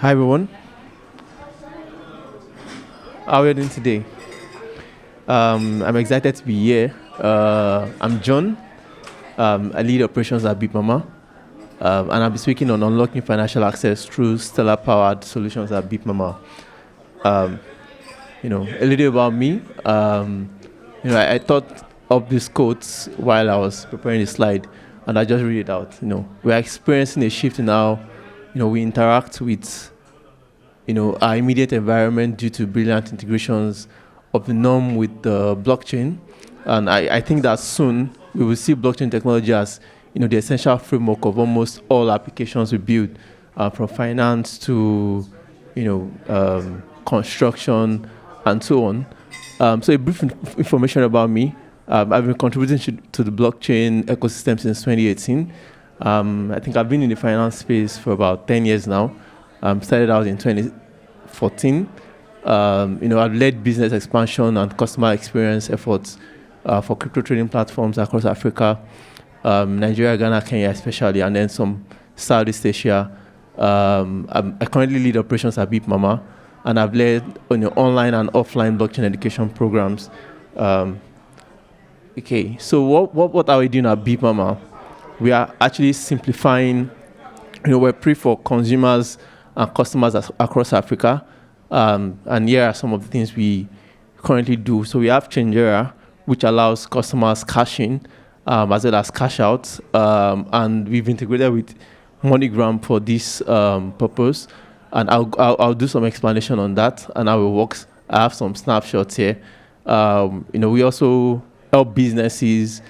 Hi everyone, how are you doing today? I'm excited to be here. I'm John. I lead operations at Bitmama, and I'll be speaking on unlocking financial access through stellar-powered solutions at Bitmama. A little about me. I thought of these quotes while I was preparing the slide, and I just read it out. We're experiencing a shift in how, we interact with our immediate environment due to brilliant integrations of the norm with the blockchain. And I think that soon we will see blockchain technology as, the essential framework of almost all applications we build, from finance to, construction and so on. So a brief information about me. I've been contributing to the blockchain ecosystem since 2018. I think I've been in the finance space for about 10 years now. Started out in 2014. I've led business expansion and customer experience efforts for crypto trading platforms across Africa, Nigeria, Ghana, Kenya especially, and then some Southeast Asia. I currently lead operations at Bitmama, and I've led online and offline blockchain education programs. So what are we doing at Bitmama? We are actually simplifying Web3 for consumers and customers across Africa. And here are some of the things we currently do. So we have Changera, which allows customers cash in as well as cash out. And we've integrated with Moneygram for this purpose. And I'll do some explanation on that and how it works. I have some snapshots here. We also help businesses,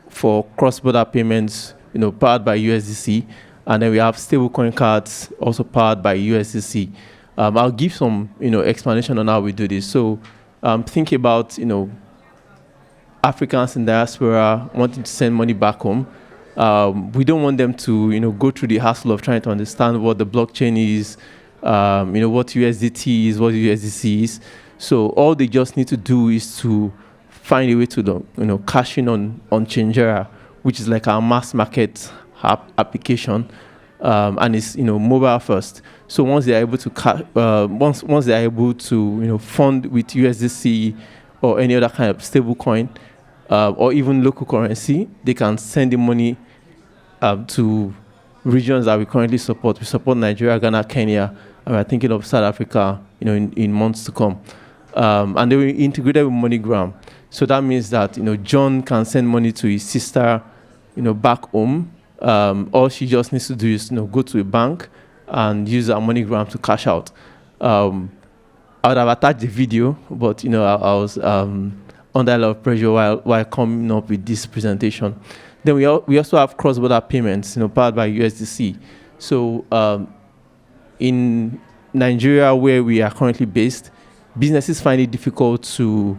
for cross-border payments, powered by USDC. And then we have Stablecoin Cards, also powered by USDC. I'll give some, explanation on how we do this. So think about, Africans in diaspora wanting to send money back home. We don't want them to, go through the hassle of trying to understand what the blockchain is, what USDT is, what USDC is. So all they just need to do is to find a way to, cash in on Changera, which is like our mass market application, and it's mobile first. So once they are able to once they are able to fund with USDC or any other kind of stable coin, or even local currency, they can send the money to regions that we currently support. We support Nigeria, Ghana, Kenya, and we're thinking of South Africa, in months to come. And they will integrate with MoneyGram. So that means that John can send money to his sister, back home. All she just needs to do is go to a bank and use our MoneyGram to cash out. I would have attached the video, but I was under a lot of pressure while coming up with this presentation. Then we also have cross-border payments, powered by USDC. So in Nigeria, where we are currently based, businesses find it difficult to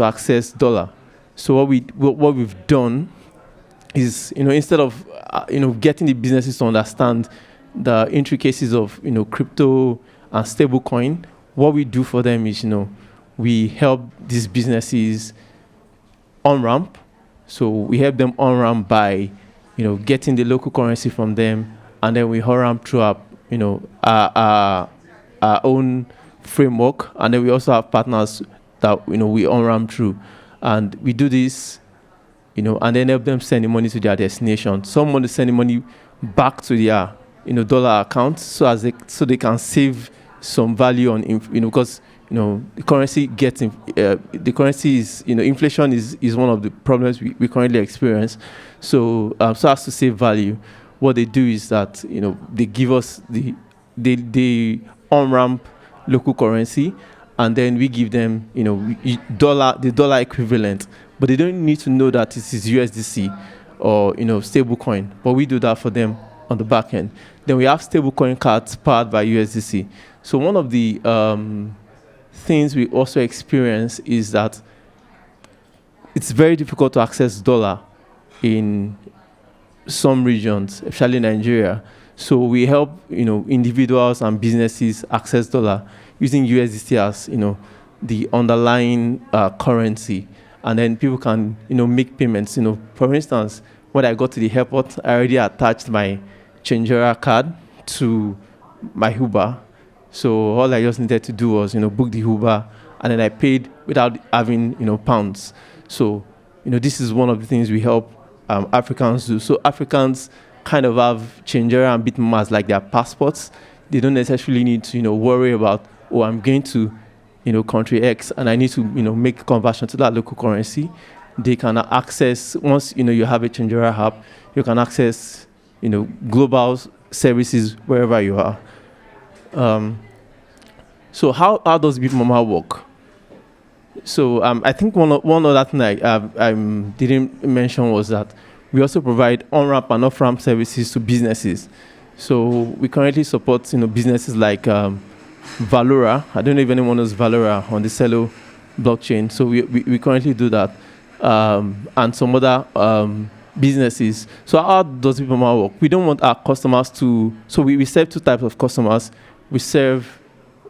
access dollar. So what we've done is, instead of getting the businesses to understand the intricacies of crypto and stablecoin, what we do for them is we help these businesses on ramp. So we help them on ramp by getting the local currency from them, and then we on ramp through our own framework, and then we also have partners that we on ramp through, and we do this and then help them send the money to their destination. Some want to send the money back to their dollar account so they can save some value on because the currency is inflation is one of the problems we currently experience. So so as to save value, what they do is that they give us the on ramp local currency, and then we give them the dollar equivalent, but they don't need to know that this is USDC or stable coin, but we do that for them on the back end. Then we have stablecoin cards powered by USDC. So one of the things we also experience is that it's very difficult to access dollar in some regions, especially Nigeria. So we help individuals and businesses access dollar using USDC as the underlying currency, and then people can make payments. For instance, when I got to the airport, I already attached my Changera card to my Uber. So all I just needed to do was, book the Uber, and then I paid without having, pounds. So, this is one of the things we help Africans do. So Africans kind of have Changera and Bitmama as like their passports. They don't necessarily need to, worry about, oh, I'm going to, country X and I need to, make a conversion to that local currency. They can access, once, you have a Changera app, you can access, global services wherever you are. So how does Bitmama work? So I think one other thing I didn't mention was that we also provide on-ramp and off-ramp services to businesses. So we currently support businesses like Valora. I don't know if anyone knows Valora on the Celo blockchain. So we currently do that, and some other businesses. So how does Bitmama work? We don't want our customers to. So we serve two types of customers. We serve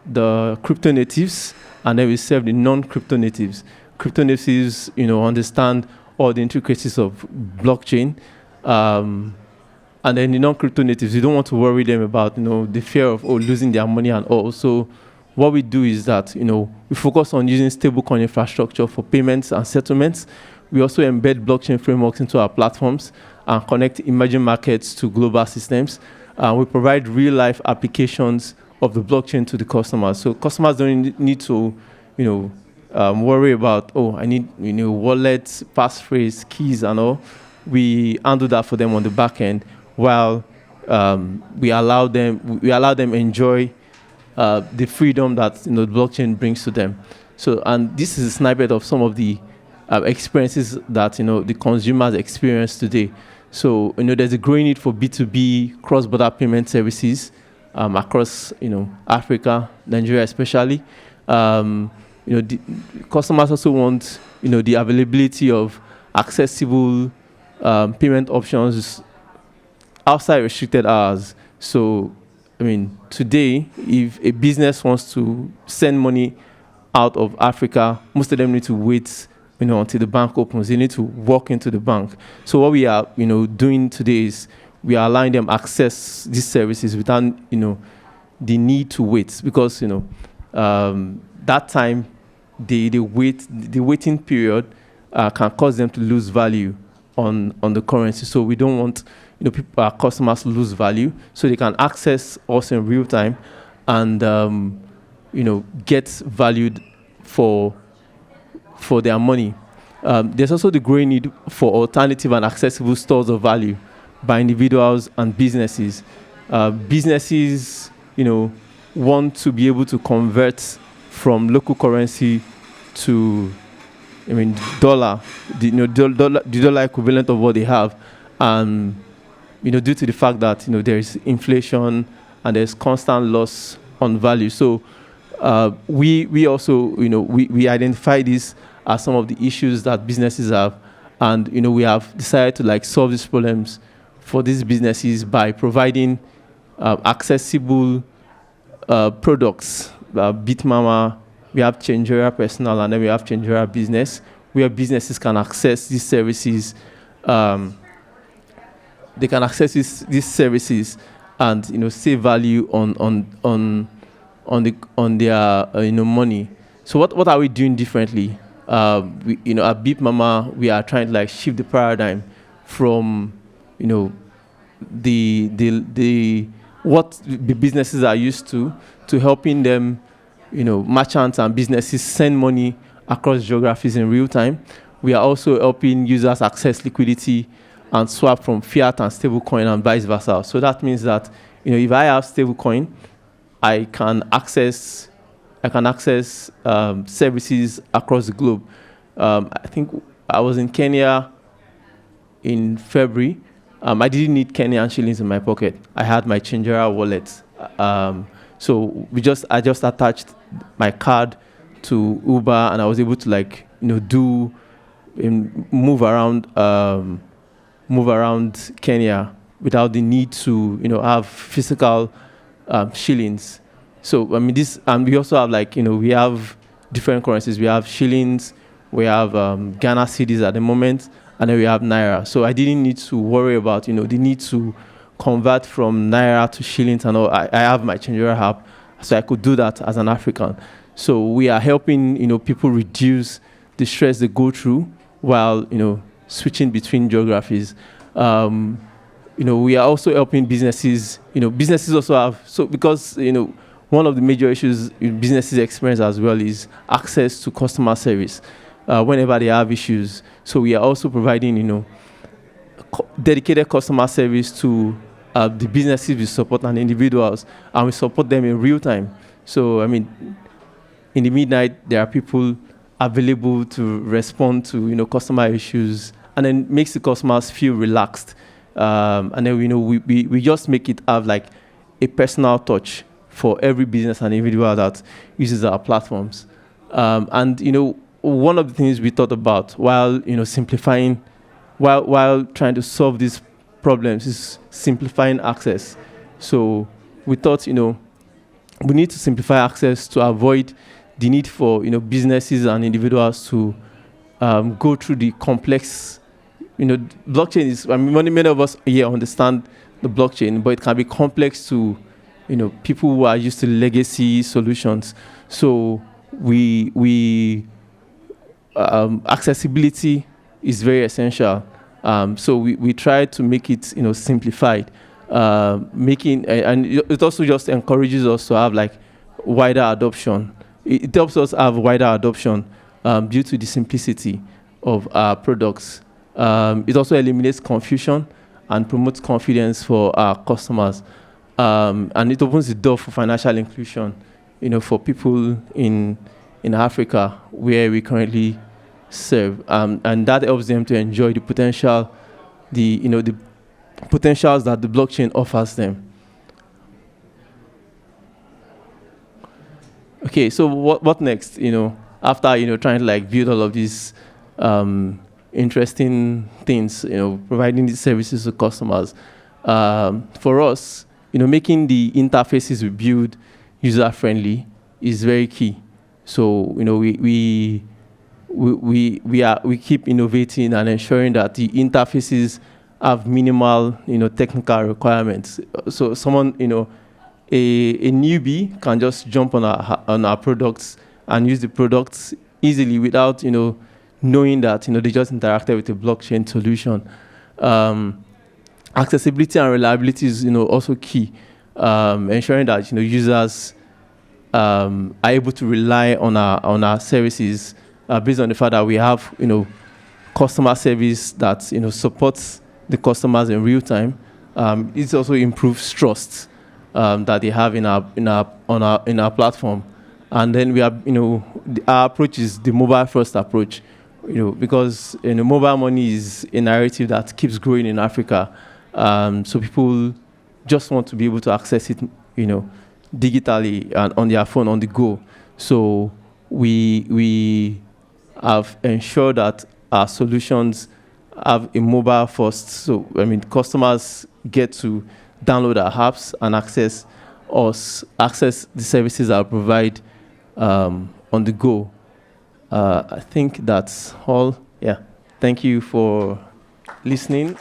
the crypto natives, and then we serve the non-crypto natives. Crypto natives, understand all the intricacies of blockchain, and then the non-crypto natives, you don't want to worry them about, the fear of losing their money and all. So what we do is that, we focus on using stablecoin infrastructure for payments and settlements. We also embed blockchain frameworks into our platforms and connect emerging markets to global systems. We provide real-life applications of the blockchain to the customers. So customers don't need to, worry about, I need, wallets, passphrase, keys, and all. We handle that for them on the back end, while we allow them enjoy the freedom that the blockchain brings to them. So, and this is a snippet of some of the experiences that the consumers experience today. So, there's a growing need for B2B cross-border payment services across, Africa, Nigeria especially. The customers also want, the availability of accessible payment options outside restricted hours. So, today, if a business wants to send money out of Africa, most of them need to wait, until the bank opens. They need to walk into the bank. So what we are, doing today is we are allowing them access these services without, the need to wait, because, that time, the waiting period can cause them to lose value on the currency. So we don't want, our customers to lose value, so they can access us in real time and, get valued for their money. There's also the growing need for alternative and accessible stores of value by individuals and businesses. Businesses, want to be able to convert from local currency to, dollar, the dollar equivalent of what they have, due to the fact that there is inflation and there's constant loss on value. So we also we identify this as some of the issues that businesses have, and we have decided to solve these problems for these businesses by providing accessible products. Bitmama, we have Changera Personal, and then we have Changera Business, where businesses can access these services. They can access these services and save value on their money. So what are we doing differently? At Bitmama, we are trying to shift the paradigm from what the businesses are used to helping them, merchants and businesses send money across geographies in real time. We are also helping users access liquidity and swap from fiat and stablecoin and vice versa. So that means that if I have stablecoin, I can access services across the globe. I think I was in Kenya in February. I didn't need Kenyan shillings in my pocket. I had my Changera wallet. So I just attached my card to Uber, and I was able to move around Kenya without the need to have physical shillings. So this, and we also have we have different currencies. We have shillings, we have Ghana cedis at the moment, and then we have naira. So I didn't need to worry about the need to convert from naira to shillings and all, I have my Changera app, so I could do that as an African. So we are helping, people reduce the stress they go through while, switching between geographies. We are also helping businesses. Businesses also have, so because, one of the major issues businesses experience as well is access to customer service whenever they have issues. So we are also providing, dedicated customer service to the businesses we support and individuals, and we support them in real time. So, in the midnight, there are people available to respond to, customer issues, and then makes the customers feel relaxed. And then, we just make it have like a personal touch for every business and individual that uses our platforms. And, one of the things we thought about while, simplifying, while trying to solve these problems is simplifying access. So we thought, we need to simplify access to avoid the need for, businesses and individuals to go through the complex, blockchain is, many of us here understand the blockchain, but it can be complex to, people who are used to legacy solutions. So accessibility is very essential. So we try to make it, simplified, and it also just encourages us to have like wider adoption. It helps us have wider adoption due to the simplicity of our products. It also eliminates confusion and promotes confidence for our customers. And it opens the door for financial inclusion, for people in Africa where we currently serve, and that helps them to enjoy the potential, the potentials that the blockchain offers them. Okay, so what next? After trying to like build all of these interesting things, providing these services to customers. For us, making the interfaces we build user friendly is very key. So we keep innovating and ensuring that the interfaces have minimal, technical requirements. So someone, a newbie can just jump on our products and use the products easily without, knowing that, they just interacted with a blockchain solution. Accessibility and reliability is, also key. Ensuring that, users are able to rely on our services based on the fact that we have, customer service that, supports the customers in real time. It also improves trust that they have in our platform. And then we have, our approach is the mobile first approach, because mobile money is a narrative that keeps growing in Africa. So people just want to be able to access it, digitally and on their phone on the go. So we have ensured that our solutions have a mobile first. So customers get to download our apps and access the services that I provide on the go. I think that's all. Yeah. Thank you for listening.